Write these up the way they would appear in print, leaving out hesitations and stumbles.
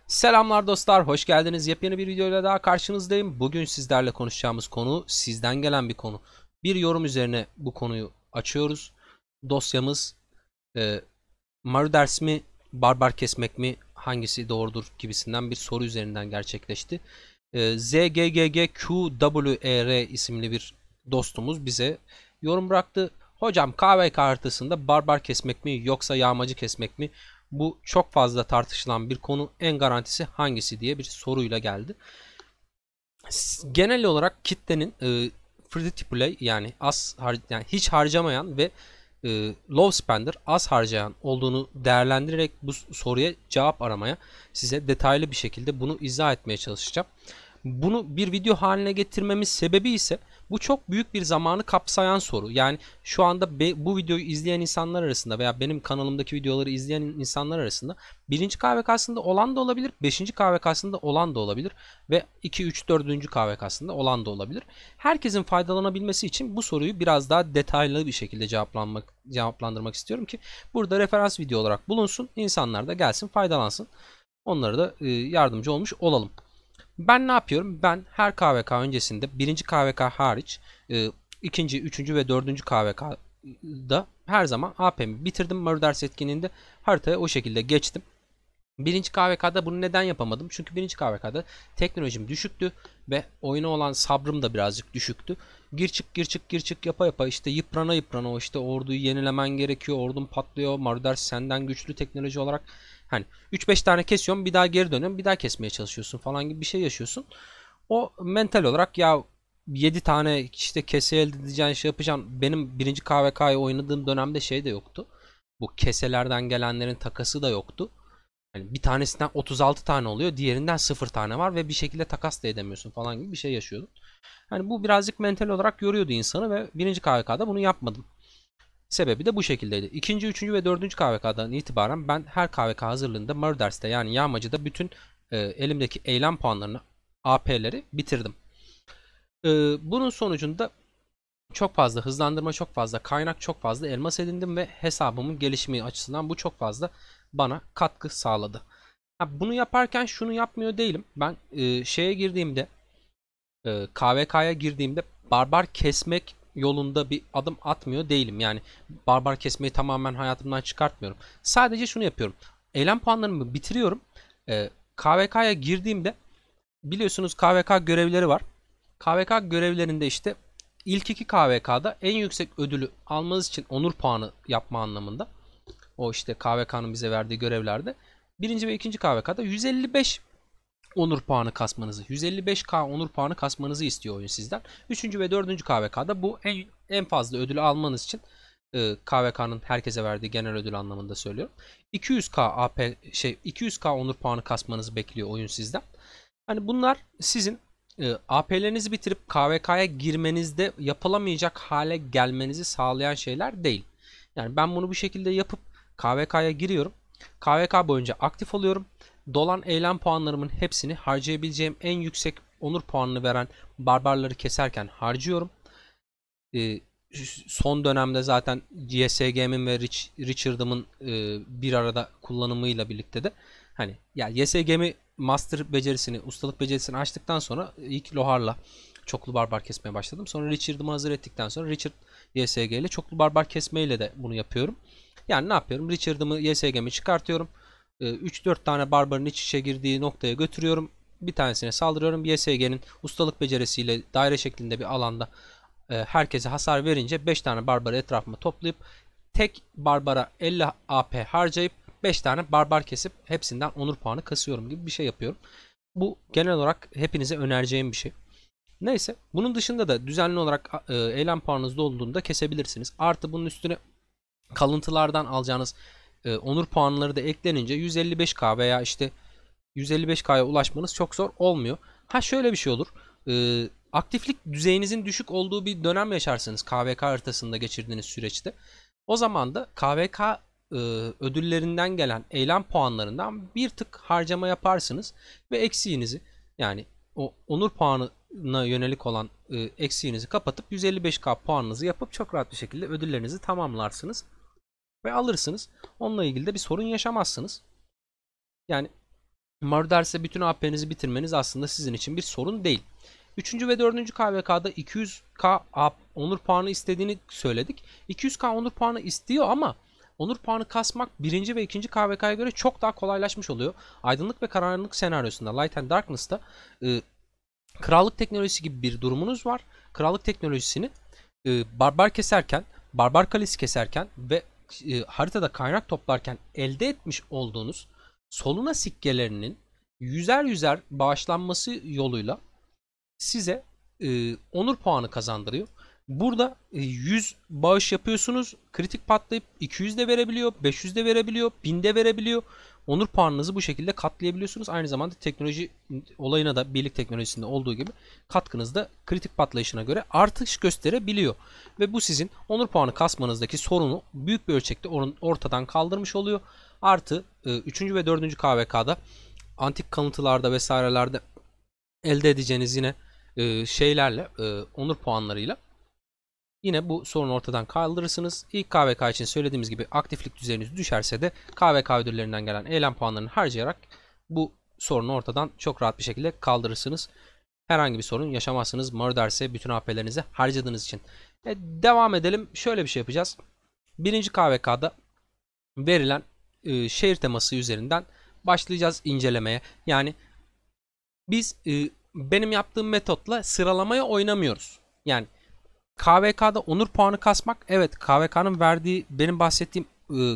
Selamlar dostlar, hoş geldiniz. Yepyeni bir videoyla daha karşınızdayım. Bugün sizlerle konuşacağımız konu sizden gelen bir konu. Bir yorum üzerine bu konuyu açıyoruz. Dosyamız e, Maruders mi, barbar kesmek mi, hangisi doğrudur gibisinden bir soru üzerinden gerçekleşti. ZGGGQWER isimli bir dostumuz bize yorum bıraktı. Hocam KVK haritasında barbar kesmek mi yoksa yağmacı kesmek mi? Bu çok fazla tartışılan bir konu. En garantisi hangisi diye bir soruyla geldi. Genel olarak kitlenin free to play yani yani hiç harcamayan ve low spender az harcayan olduğunu değerlendirerek bu soruya cevap aramaya size detaylı bir şekilde bunu izah etmeye çalışacağım. Bunu bir video haline getirmemiz sebebi ise bu çok büyük bir zamanı kapsayan soru. Yani şu anda bu videoyu izleyen insanlar arasında veya benim kanalımdaki videoları izleyen insanlar arasında birinci KVK'sında olan da olabilir, beşinci KVK'sında olan da olabilir ve 2, 3, 4. KVK'sında olan da olabilir. Herkesin faydalanabilmesi için bu soruyu biraz daha detaylı bir şekilde cevaplandırmak istiyorum ki burada referans video olarak bulunsun, insanlar da gelsin faydalansın. Onlara da yardımcı olmuş olalım. Ben ne yapıyorum? Ben her KVK öncesinde birinci KVK hariç ikinci, üçüncü ve dördüncü KVK'da her zaman AP'mi bitirdim. Murders etkinliğinde haritaya o şekilde geçtim. Birinci KVK'da bunu neden yapamadım? Çünkü birinci KVK'da teknolojim düşüktü ve oyuna olan sabrım da birazcık düşüktü. Gir çık gir çık gir çık yapa yapa işte yıprana yıprana o işte orduyu yenilemen gerekiyor. Ordun patlıyor. Marders senden güçlü teknoloji olarak. Hani 3-5 tane kesiyorsun, bir daha geri dönüyorsun, bir daha kesmeye çalışıyorsun falan gibi bir şey yaşıyorsun. O mental olarak ya 7 tane işte kese elde edeceğin şey yapacaksın. Benim birinci KVK'yı oynadığım dönemde şey de yoktu. Bu keselerden gelenlerin takası da yoktu. Yani bir tanesinden 36 tane oluyor. Diğerinden 0 tane var ve bir şekilde takas da edemiyorsun falan gibi bir şey yaşıyordum. Yani bu birazcık mental olarak yoruyordu insanı ve birinci KVK'da bunu yapmadım. Sebebi de bu şekildeydi. İkinci, üçüncü ve dördüncü KVK'dan itibaren ben her KVK hazırlığında Murders'te yani yağmacıda bütün elimdeki eylem puanlarını AP'leri bitirdim. Bunun sonucunda çok fazla hızlandırma, çok fazla kaynak, çok fazla elmas edindim ve hesabımın gelişimi açısından bu çok fazla bana katkı sağladı. Bunu yaparken şunu yapmıyor değilim. Ben şeye girdiğimde, KVK'ya girdiğimde barbar kesmek yolunda bir adım atmıyor değilim. Yani barbar kesmeyi tamamen hayatımdan çıkartmıyorum. Sadece şunu yapıyorum. Eylem puanlarımı bitiriyorum. KVK'ya girdiğimde biliyorsunuz KVK görevleri var. KVK görevlerinde işte ilk iki KVK'da en yüksek ödülü almanız için onur puanı yapma anlamında. O işte KVK'nın bize verdiği görevlerde. Birinci ve ikinci KVK'da 155 onur puanı kasmanızı, 155k onur puanı kasmanızı istiyor oyun sizden. Üçüncü ve dördüncü KVK'da bu en fazla ödülü almanız için KVK'nın herkese verdiği genel ödül anlamında söylüyorum. 200k AP 200k onur puanı kasmanızı bekliyor oyun sizden. Hani bunlar sizin AP'lerinizi bitirip KVK'ya girmenizde yapılamayacak hale gelmenizi sağlayan şeyler değil. Yani ben bunu bu şekilde yapıp KVK'ya giriyorum. KVK boyunca aktif oluyorum. Dolan eylem puanlarımın hepsini harcayabileceğim en yüksek onur puanını veren barbarları keserken harcıyorum. E, Son dönemde zaten YSG'min ve Richard'ımın bir arada kullanımıyla birlikte de hani ya YSG'mi master becerisini, ustalık becerisini açtıktan sonra ilk Lohar'la çoklu barbar kesmeye başladım. Sonra Richard'ımı hazır ettikten sonra Richard YSG ile çoklu barbar kesmeyle de bunu yapıyorum. Yani ne yapıyorum? Richard'ımı YSG'mi çıkartıyorum. 3-4 tane barbarın iç içe girdiği noktaya götürüyorum. Bir tanesine saldırıyorum. YSG'nin ustalık becerisiyle daire şeklinde bir alanda herkese hasar verince 5 tane barbarı etrafıma toplayıp tek barbara 50 AP harcayıp 5 tane barbar kesip hepsinden onur puanı kasıyorum gibi bir şey yapıyorum. Bu genel olarak hepinize önereceğim bir şey. Neyse bunun dışında da düzenli olarak eylem puanınız dolduğunda kesebilirsiniz. Artı bunun üstüne kalıntılardan alacağınız onur puanları da eklenince 155k veya işte 155k'ya ulaşmanız çok zor olmuyor. Ha şöyle bir şey olur. Aktiflik düzeyinizin düşük olduğu bir dönem yaşarsınız KVK haritasında geçirdiğiniz süreçte. O zaman da KVK ödüllerinden gelen eylem puanlarından bir tık harcama yaparsınız ve eksiğinizi yani o onur puanına yönelik olan eksiğinizi kapatıp 155k puanınızı yapıp çok rahat bir şekilde ödüllerinizi tamamlarsınız ve alırsınız. Onunla ilgili de bir sorun yaşamazsınız. Yani Murders'e bütün AP'nizi bitirmeniz aslında sizin için bir sorun değil. 3. ve 4. KVK'da 200k onur puanı istediğini söyledik. 200k onur puanı istiyor ama onur puanı kasmak 1. ve 2. KVK'ya göre çok daha kolaylaşmış oluyor. Aydınlık ve karanlık senaryosunda, Light and Darkness'ta krallık teknolojisi gibi bir durumunuz var. Krallık teknolojisini barbar keserken, barbar kalesi keserken ve haritada kaynak toplarken elde etmiş olduğunuz soluna sikkelerinin yüzer yüzer bağışlanması yoluyla size onur puanı kazandırıyor. Burada 100 bağış yapıyorsunuz. Kritik patlayıp 200 de verebiliyor, 500 de verebiliyor, 1000 de verebiliyor. Onur puanınızı bu şekilde katlayabiliyorsunuz. Aynı zamanda teknoloji olayına da birlik teknolojisinde olduğu gibi katkınız da kritik patlayışına göre artış gösterebiliyor. Ve bu sizin onur puanı kasmanızdaki sorunu büyük bir ölçekte ortadan kaldırmış oluyor. Artı 3. ve 4. KVK'da antik kalıntılarda vesairelerde elde edeceğiniz yine şeylerle, onur puanlarıyla yine bu sorunu ortadan kaldırırsınız. İlk KVK için söylediğimiz gibi aktiflik düzeyiniz düşerse de KVK ödüllerinden gelen eylem puanlarını harcayarak bu sorunu ortadan çok rahat bir şekilde kaldırırsınız. Herhangi bir sorun yaşamazsınız. Murders'e bütün AP'lerinizi harcadığınız için. Devam edelim. Şöyle bir şey yapacağız. 1. KVK'da verilen şehir teması üzerinden başlayacağız incelemeye. Yani biz benim yaptığım metotla sıralamaya oynamıyoruz. Yani KVK'da onur puanı kasmak, evet, KVK'nın verdiği benim bahsettiğim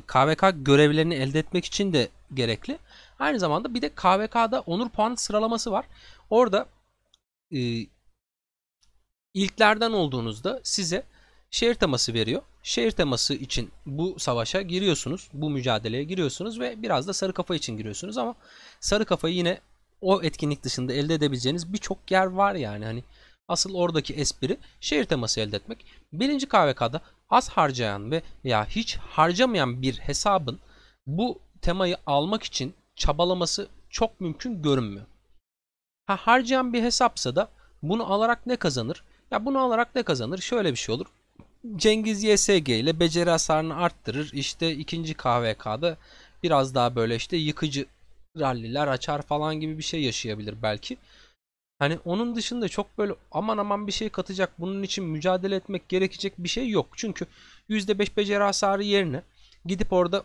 KVK görevlerini elde etmek için de gerekli. Aynı zamanda bir de KVK'da onur puanı sıralaması var. Orada ilklerden olduğunuzda size şehir teması veriyor. Şehir teması için bu savaşa giriyorsunuz. Bu mücadeleye giriyorsunuz ve biraz da sarı kafa için giriyorsunuz ama sarı kafayı yine o etkinlik dışında elde edebileceğiniz birçok yer var yani. Hani asıl oradaki espri şehir teması elde etmek. 1. KVK'da az harcayan ve ya hiç harcamayan bir hesabın bu temayı almak için çabalaması çok mümkün görünmüyor. Harcayan bir hesapsa da bunu alarak ne kazanır? Ya bunu alarak ne kazanır? Şöyle bir şey olur. Cengiz YSG ile beceri hasarını arttırır. İşte 2. KVK'da biraz daha böyle işte yıkıcı ralliler açar falan gibi bir şey yaşayabilir belki. Hani onun dışında çok böyle aman aman bir şey katacak, bunun için mücadele etmek gerekecek bir şey yok. Çünkü %5 beceri hasarı yerine gidip orada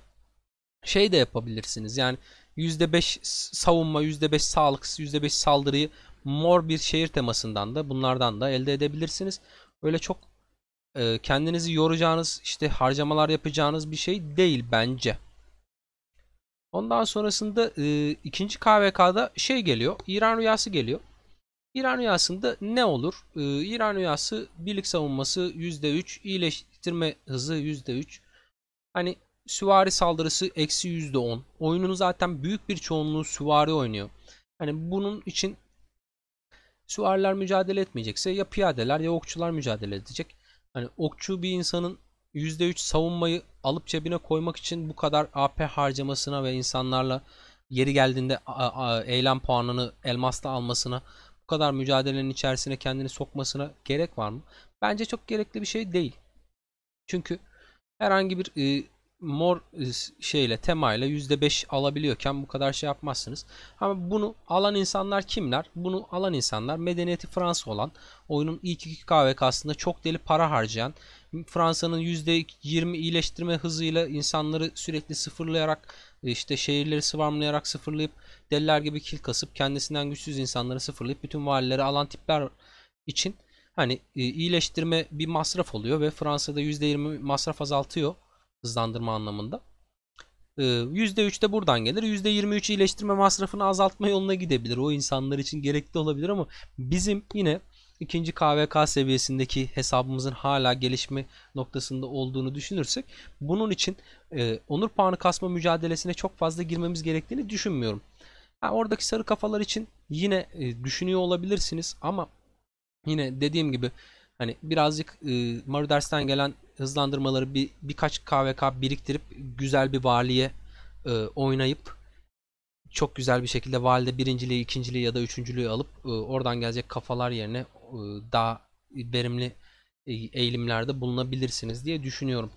şey de yapabilirsiniz. Yani %5 savunma, %5 sağlık, %5 saldırıyı mor bir şehir temasından da bunlardan da elde edebilirsiniz. Öyle çok kendinizi yoracağınız, işte harcamalar yapacağınız bir şey değil bence. Ondan sonrasında 2. KVK'da şey geliyor. İran Rüyası geliyor. İran Rüyası'nda ne olur? İran Rüyası birlik savunması %3, iyileştirme hızı %3. Hani süvari saldırısı -%10. Oyunun zaten büyük bir çoğunluğu süvari oynuyor. Hani bunun için süvariler mücadele etmeyecekse ya piyadeler ya okçular mücadele edecek. Hani okçu bir insanın %3 savunmayı alıp cebine koymak için bu kadar AP harcamasına ve insanlarla yeri geldiğinde eylem puanını elmasla almasına, bu kadar mücadelenin içerisine kendini sokmasına gerek var mı? Bence çok gerekli bir şey değil. Çünkü herhangi bir mor şeyle temayla %5 alabiliyorken bu kadar şey yapmazsınız. Ama bunu alan insanlar kimler? Bunu alan insanlar medeniyeti Fransa olan, oyunun ilk 2 KVK'sında çok deli para harcayan, Fransa'nın %20 iyileştirme hızıyla insanları sürekli sıfırlayarak, işte şehirleri sıvamlayarak sıfırlayıp deliler gibi kill kasıp kendisinden güçsüz insanları sıfırlayıp bütün valileri alan tipler için hani iyileştirme bir masraf oluyor ve Fransa'da %20 masraf azaltıyor hızlandırma anlamında. %3 de buradan gelir. %23 iyileştirme masrafını azaltma yoluna gidebilir. O insanlar için gerekli olabilir ama bizim yine 2. KVK seviyesindeki hesabımızın hala gelişme noktasında olduğunu düşünürsek bunun için onur puanı kasma mücadelesine çok fazla girmemiz gerektiğini düşünmüyorum. Oradaki sarı kafalar için yine düşünüyor olabilirsiniz ama yine dediğim gibi hani birazcık Murders'ten gelen hızlandırmaları birkaç KVK biriktirip güzel bir valiye oynayıp çok güzel bir şekilde valide birinciliği, ikinciliği ya da üçüncülüğü alıp oradan gelecek kafalar yerine daha verimli eğilimlerde bulunabilirsiniz diye düşünüyorum.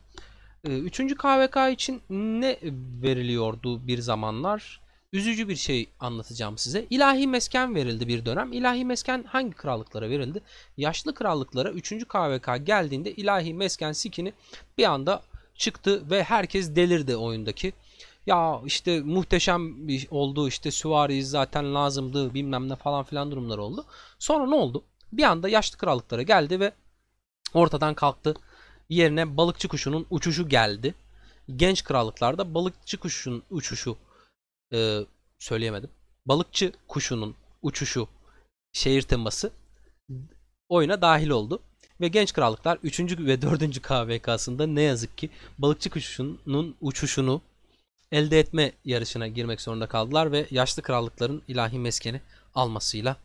3. KVK için ne veriliyordu bir zamanlar? üzücü bir şey anlatacağım size. İlahi mesken verildi bir dönem. İlahi mesken hangi krallıklara verildi? Yaşlı krallıklara 3. KVK geldiğinde ilahi mesken skini bir anda çıktı ve herkes delirdi oyundaki. Ya işte muhteşem bir oldu, işte süvari zaten lazımdı bilmem ne falan filan durumlar oldu. Sonra ne oldu? Bir anda yaşlı krallıklara geldi ve ortadan kalktı. Yerine balıkçı kuşunun uçuşu geldi. Genç krallıklarda balıkçı kuşunun uçuşu e, söyleyemedim. Balıkçı kuşunun uçuşu şehir teması oyuna dahil oldu. Ve genç krallıklar 3. ve 4. KVK'sında ne yazık ki balıkçı kuşunun uçuşunu elde etme yarışına girmek zorunda kaldılar ve yaşlı krallıkların ilahi meskeni almasıyla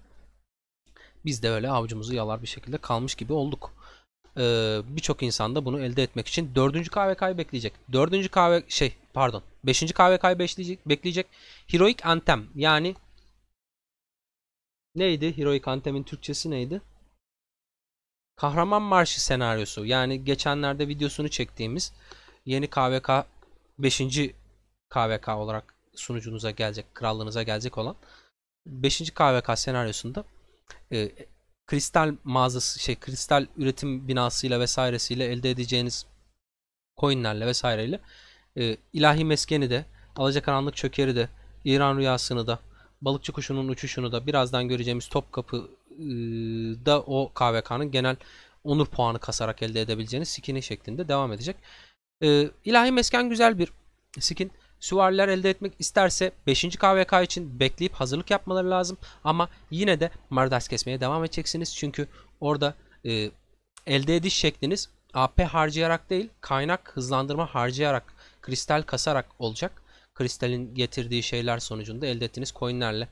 biz de öyle avucumuzu yalar bir şekilde kalmış gibi olduk. Birçok insan da bunu elde etmek için 4. KVK'yı bekleyecek. 4. KV 5. KVK'yı bekleyecek. Heroic Anthem yani neydi? Heroic Anthem'in Türkçesi neydi? Kahraman Marşı senaryosu. Yani geçenlerde videosunu çektiğimiz yeni KVK 5. KVK olarak sunucunuza gelecek, krallığınıza gelecek olan 5. KVK senaryosunda kristal mağazası, kristal üretim binasıyla vesairesiyle elde edeceğiniz coinlerle vesaireyle ilahi meskeni de, alacakaranlık çökeri de, İran rüyasını da, balıkçı kuşunun uçuşunu da, birazdan göreceğimiz Topkapı da o KVK'nın genel onur puanı kasarak elde edebileceğiniz skin'i şeklinde devam edecek. İlahi mesken güzel bir skin. Süvariler elde etmek isterse 5. KVK için bekleyip hazırlık yapmaları lazım. Ama yine de Mardas kesmeye devam edeceksiniz. Çünkü orada elde ediş şekliniz AP harcayarak değil, kaynak hızlandırma harcayarak, kristal kasarak olacak. Kristalin getirdiği şeyler sonucunda elde ettiğiniz coinlerle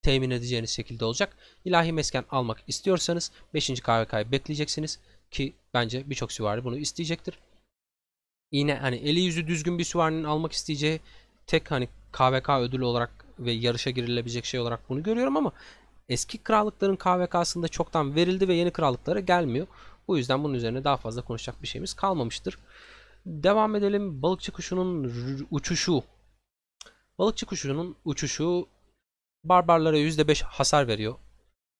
temin edeceğiniz şekilde olacak. İlahi mesken almak istiyorsanız 5. KVK'yı bekleyeceksiniz ki bence birçok süvari bunu isteyecektir. Yine hani eli yüzü düzgün bir süvarinin almak isteyeceği tek hani KVK ödülü olarak ve yarışa girilebilecek şey olarak bunu görüyorum ama eski krallıkların KVK'sında çoktan verildi ve yeni krallıklara gelmiyor. Bu yüzden bunun üzerine daha fazla konuşacak bir şeyimiz kalmamıştır. Devam edelim. Balıkçı kuşunun uçuşu. Balıkçı kuşunun uçuşu barbarlara %5 hasar veriyor.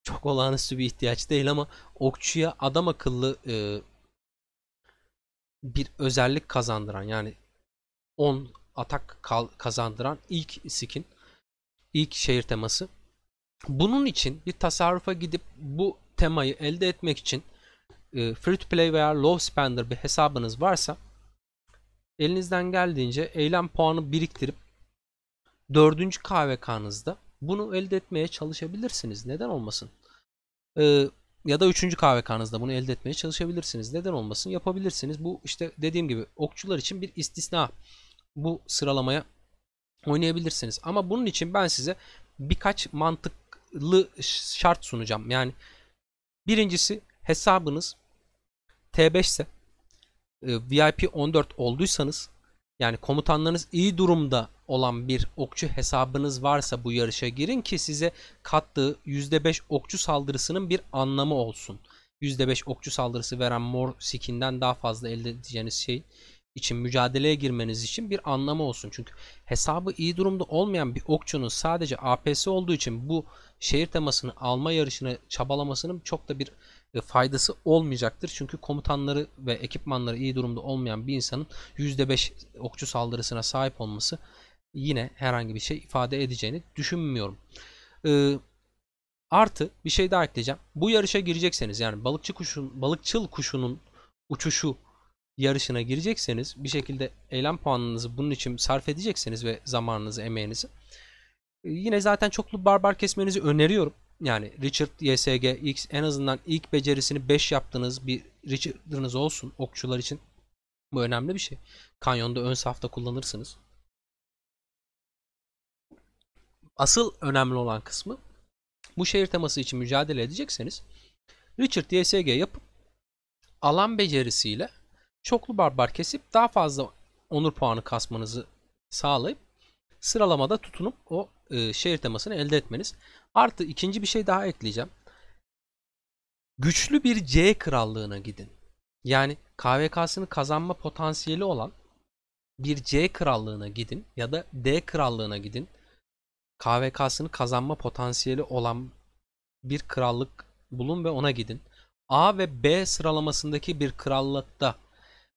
Çok olağanüstü bir ihtiyaç değil ama okçuya adam akıllı bir özellik kazandıran, yani 10 atak kazandıran ilk skin, ilk şehir teması. Bunun için bir tasarrufa gidip bu temayı elde etmek için free to play veya low spender bir hesabınız varsa elinizden geldiğince eylem puanı biriktirip 4. KVK'nızda bunu elde etmeye çalışabilirsiniz. Neden olmasın? Ya da 3. KVK'nızda bunu elde etmeye çalışabilirsiniz. Neden olmasın? Yapabilirsiniz. Bu işte dediğim gibi okçular için bir istisna. Bu sıralamaya oynayabilirsiniz. Ama bunun için ben size birkaç mantıklı şart sunacağım. Yani birincisi, hesabınız T5 ise, VIP 14 olduysanız, yani komutanlarınız iyi durumda olan bir okçu hesabınız varsa bu yarışa girin ki size kattığı %5 okçu saldırısının bir anlamı olsun. %5 okçu saldırısı veren mor skin'den daha fazla elde edeceğiniz şey için, mücadeleye girmeniz için bir anlamı olsun. Çünkü hesabı iyi durumda olmayan bir okçunun sadece AP'si olduğu için bu şehir temasını alma yarışına çabalamasının çok da bir faydası olmayacaktır. Çünkü komutanları ve ekipmanları iyi durumda olmayan bir insanın %5 okçu saldırısına sahip olması yine herhangi bir şey ifade edeceğini düşünmüyorum. Artı bir şey daha ekleyeceğim. Bu yarışa girecekseniz, yani balıkçıl kuşunun uçuşu yarışına girecekseniz, bir şekilde eylem puanınızı bunun için sarf edecekseniz ve zamanınızı, emeğinizi, yine zaten çoklu barbar kesmenizi öneriyorum. Yani Richard YSG X, en azından ilk becerisini 5 yaptığınız bir Richard'ınız olsun okçular için. Bu önemli bir şey. Kanyonda ön safta kullanırsınız. Asıl önemli olan kısmı, bu şehir teması için mücadele edecekseniz Richard YSG yapıp alan becerisiyle çoklu barbar kesip daha fazla onur puanı kasmanızı sağlayıp sıralamada tutunup o şehir temasını elde etmeniz. Artı ikinci bir şey daha ekleyeceğim. Güçlü bir C krallığına gidin. Yani KVK'sını kazanma potansiyeli olan bir C krallığına gidin ya da D krallığına gidin. KVK'sını kazanma potansiyeli olan bir krallık bulun ve ona gidin. A ve B sıralamasındaki bir krallıkta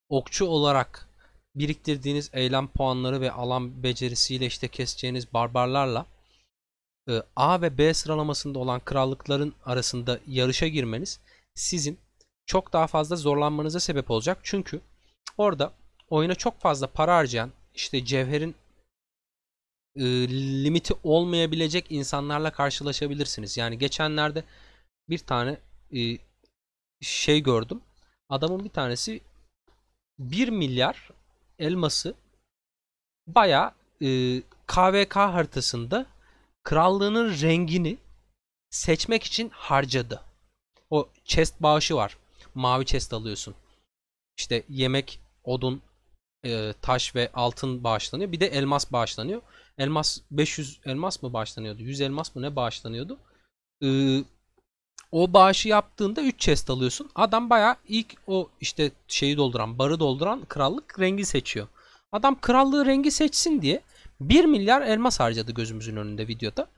okçu olarak biriktirdiğiniz eylem puanları ve alan becerisiyle işte keseceğiniz barbarlarla A ve B sıralamasında olan krallıkların arasında yarışa girmeniz sizin çok daha fazla zorlanmanıza sebep olacak. Çünkü orada oyuna çok fazla para harcayan, işte cevherin limiti olmayabilecek insanlarla karşılaşabilirsiniz. Yani geçenlerde bir tane şey gördüm. Adamın bir tanesi 1 milyar elması bayağı KVK haritasında krallığının rengini seçmek için harcadı. O chest bağışı var. Mavi chest alıyorsun. İşte yemek, odun, taş ve altın bağışlanıyor. Bir de elmas bağışlanıyor. Elmas 500 elmas mı bağışlanıyordu? 100 elmas mı ne bağışlanıyordu? O bağışı yaptığında 3 chest alıyorsun. Adam bayağı ilk o işte şeyi dolduran, barı dolduran krallık rengi seçiyor. Adam krallığı rengi seçsin diye 1 milyar elmas harcadı gözümüzün önünde videoda.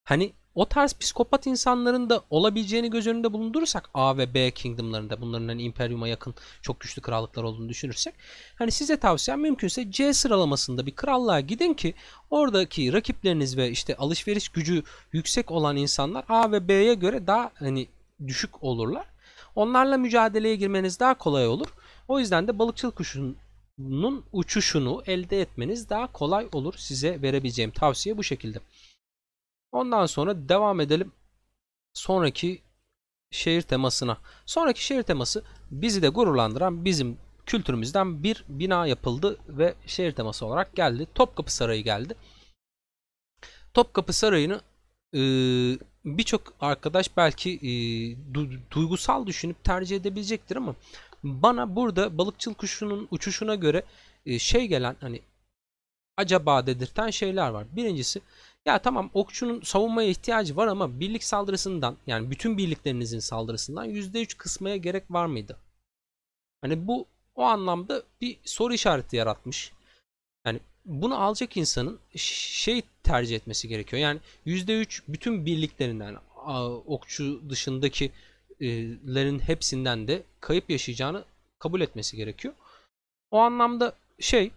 Hani o tarz psikopat insanların da olabileceğini göz önünde bulundurursak A ve B Kingdom'larında, bunların hani İmperium'a yakın çok güçlü krallıklar olduğunu düşünürsek, hani size tavsiyem mümkünse C sıralamasında bir krallığa gidin ki oradaki rakipleriniz ve işte alışveriş gücü yüksek olan insanlar A ve B'ye göre daha hani düşük olurlar. Onlarla mücadeleye girmeniz daha kolay olur. O yüzden de balıkçılık kuşunun uçuşunu elde etmeniz daha kolay olur. Size verebileceğim tavsiye bu şekilde. Ondan sonra devam edelim sonraki şehir temasına. Sonraki şehir teması bizi de gururlandıran, bizim kültürümüzden bir bina yapıldı ve şehir teması olarak geldi. Topkapı Sarayı geldi. Topkapı Sarayı'nı birçok arkadaş belki duygusal düşünüp tercih edebilecektir ama bana burada balıkçılık kuşunun uçuşuna göre şey gelen, hani acaba dedirten şeyler var. Birincisi, ya tamam okçunun savunmaya ihtiyacı var ama birlik saldırısından, yani bütün birliklerinizin saldırısından %3 kısmaya gerek var mıydı? Hani bu o anlamda bir soru işareti yaratmış. Yani bunu alacak insanın şey tercih etmesi gerekiyor. Yani %3 bütün birliklerinden, okçu dışındakilerin hepsinden de kayıp yaşayacağını kabul etmesi gerekiyor. O anlamda şey,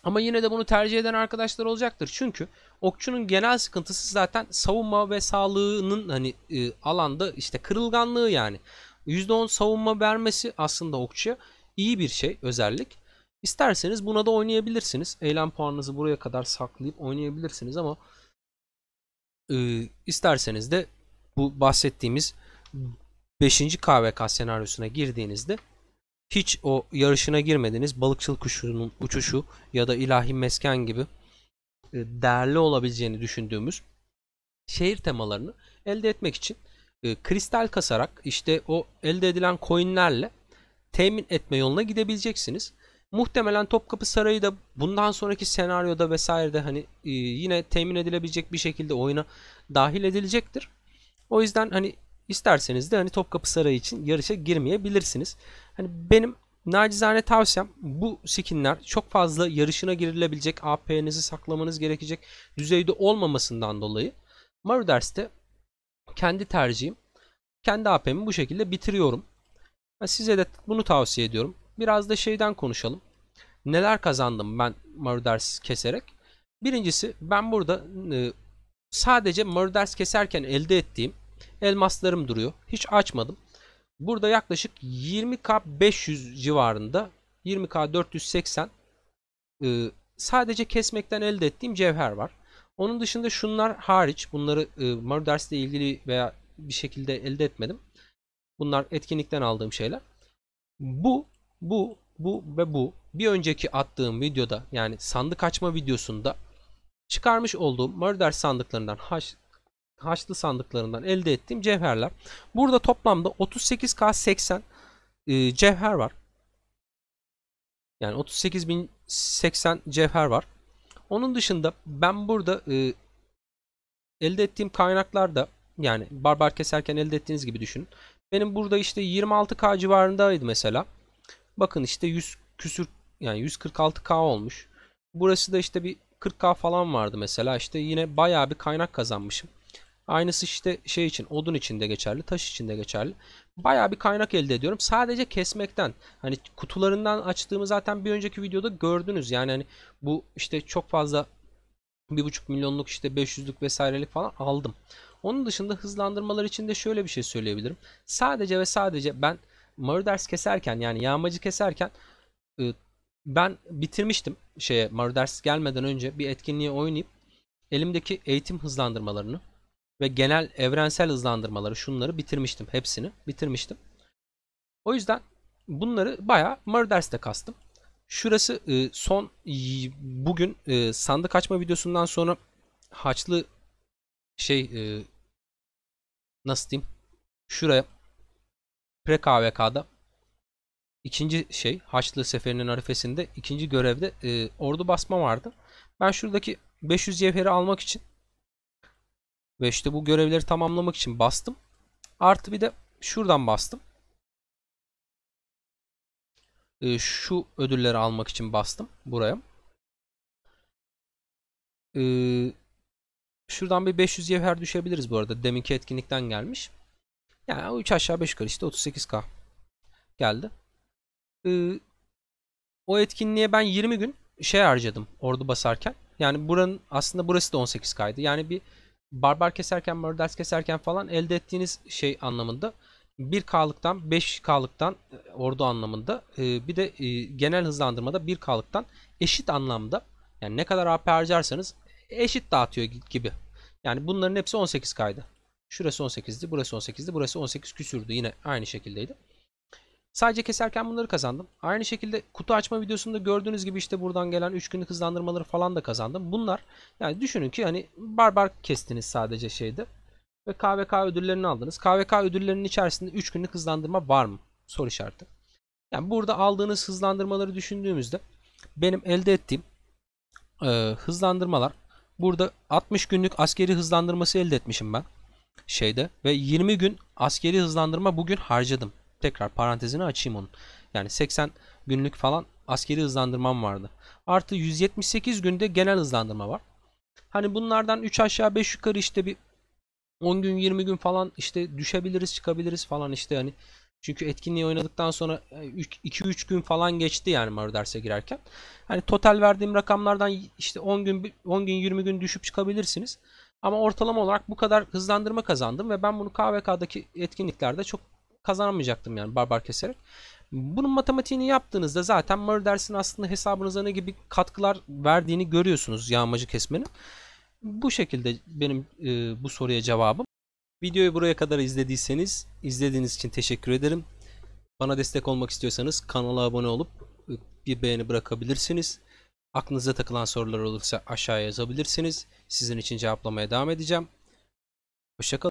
ama yine de bunu tercih eden arkadaşlar olacaktır. Çünkü okçunun genel sıkıntısı zaten savunma ve sağlığının hani alanda işte kırılganlığı yani. %10 savunma vermesi aslında okçuya iyi bir şey, özellik. İsterseniz buna da oynayabilirsiniz. Eylem puanınızı buraya kadar saklayıp oynayabilirsiniz ama isterseniz de bu bahsettiğimiz 5. KVK senaryosuna girdiğinizde hiç o yarışına girmediğiniz balıkçılık kuşunun uçuşu ya da ilahi mesken gibi değerli olabileceğini düşündüğümüz şehir temalarını elde etmek için kristal kasarak işte o elde edilen coinlerle temin etme yoluna gidebileceksiniz. Muhtemelen Topkapı Sarayı da bundan sonraki senaryoda vesairede hani yine temin edilebilecek bir şekilde oyuna dahil edilecektir. O yüzden hani isterseniz de hani Topkapı Sarayı için yarışa girmeyebilirsiniz. Hani benim nacizane tavsiyem, bu skinler çok fazla yarışına girilebilecek, AP'nizi saklamanız gerekecek düzeyde olmamasından dolayı Murders'te kendi tercihim, kendi AP'mi bu şekilde bitiriyorum. Size de bunu tavsiye ediyorum. Biraz da şeyden konuşalım. Neler kazandım ben Murders keserek? Birincisi, ben burada sadece Murders keserken elde ettiğim elmaslarım duruyor. Hiç açmadım. Burada yaklaşık 20k 500 civarında, 20k 480 sadece kesmekten elde ettiğim cevher var. Onun dışında şunlar hariç, bunları Murders ile ilgili veya bir şekilde elde etmedim. Bunlar etkinlikten aldığım şeyler. Bu ve bu bir önceki attığım videoda, yani sandık açma videosunda çıkarmış olduğum Murders sandıklarından, haçlı sandıklarından elde ettiğim cevherler. Burada toplamda 38k 80 cevher var. Yani 38.080 cevher var. Onun dışında ben burada elde ettiğim kaynaklarda, yani barbar keserken elde ettiğiniz gibi düşünün. Benim burada işte 26k civarındaydı mesela. Bakın işte 100 küsür, yani 146k olmuş. Burası da işte bir 40k falan vardı mesela. İşte yine bayağı bir kaynak kazanmışım. Aynısı işte şey için, odun için de geçerli, taş için de geçerli. Bayağı bir kaynak elde ediyorum. Sadece kesmekten. Hani kutularından açtığımı zaten bir önceki videoda gördünüz. Yani hani bu işte çok fazla 1,5 milyonluk işte 500'lük vesairelik falan aldım. Onun dışında hızlandırmalar için de şöyle bir şey söyleyebilirim. Sadece ve sadece ben Murders keserken, yani yağmacı keserken, ben bitirmiştim Murders gelmeden önce bir etkinliğe oynayıp elimdeki eğitim hızlandırmalarını ve genel evrensel hızlandırmaları, şunları bitirmiştim. Hepsini bitirmiştim. O yüzden bunları bayağı Murders'te kastım. Şurası son bugün sandık açma videosundan sonra haçlı şey nasıl diyeyim, şuraya pre-KVK'da ikinci Haçlı Seferi'nin arifesinde ikinci görevde ordu basma vardı. Ben şuradaki 500 cevheri almak için ve işte bu görevleri tamamlamak için bastım. Artı bir de şuradan bastım. Şu ödülleri almak için bastım buraya. Şuradan bir 500 cevher düşebiliriz bu arada. Deminki etkinlikten gelmiş. Yani 3 aşağı 5 yukarı işte 38k geldi. O etkinliğe ben 20 gün harcadım ordu basarken. Yani buranın aslında burası da 18k'ydı. Yani bir barbar keserken, murders keserken falan elde ettiğiniz şey anlamında 1k'lıktan 5k'lıktan ordu anlamında, bir de genel hızlandırmada 1k'lıktan eşit anlamda, yani ne kadar AP harcarsanız eşit dağıtıyor gibi. Yani bunların hepsi 18k'ydı. Şurası 18'di, burası 18'di, burası 18 küsürdü, yine aynı şekildeydi. Sadece keserken bunları kazandım. Aynı şekilde kutu açma videosunda gördüğünüz gibi işte buradan gelen 3 günlük hızlandırmaları falan da kazandım. Bunlar, yani düşünün ki hani barbar kestiniz sadece ve KVK ödüllerini aldınız. KVK ödüllerinin içerisinde 3 günlük hızlandırma var mı? Soru işareti. Yani burada aldığınız hızlandırmaları düşündüğümüzde benim elde ettiğim hızlandırmalar, burada 60 günlük askeri hızlandırması elde etmişim ben ve 20 gün askeri hızlandırma bugün harcadım. Tekrar parantezini açayım onun. Yani 80 günlük falan askeri hızlandırmam vardı. Artı 178 günde genel hızlandırma var. Hani bunlardan 3 aşağı 5 yukarı işte bir 10 gün 20 gün falan işte düşebiliriz, çıkabiliriz falan işte hani. Çünkü etkinliği oynadıktan sonra 2-3 gün falan geçti yani Murders'e girerken. Hani total verdiğim rakamlardan işte 10 gün 20 gün düşüp çıkabilirsiniz. Ama ortalama olarak bu kadar hızlandırma kazandım ve ben bunu KVK'daki etkinliklerde çok kazanamayacaktım yani barbar keserek. Bunun matematiğini yaptığınızda zaten Murders'in aslında hesabınıza ne gibi katkılar verdiğini görüyorsunuz yağmacı kesmenin. Bu şekilde benim bu soruya cevabım. Videoyu buraya kadar izlediyseniz izlediğiniz için teşekkür ederim. Bana destek olmak istiyorsanız kanala abone olup bir beğeni bırakabilirsiniz. Aklınıza takılan sorular olursa aşağıya yazabilirsiniz. Sizin için cevaplamaya devam edeceğim. Hoşça kalın.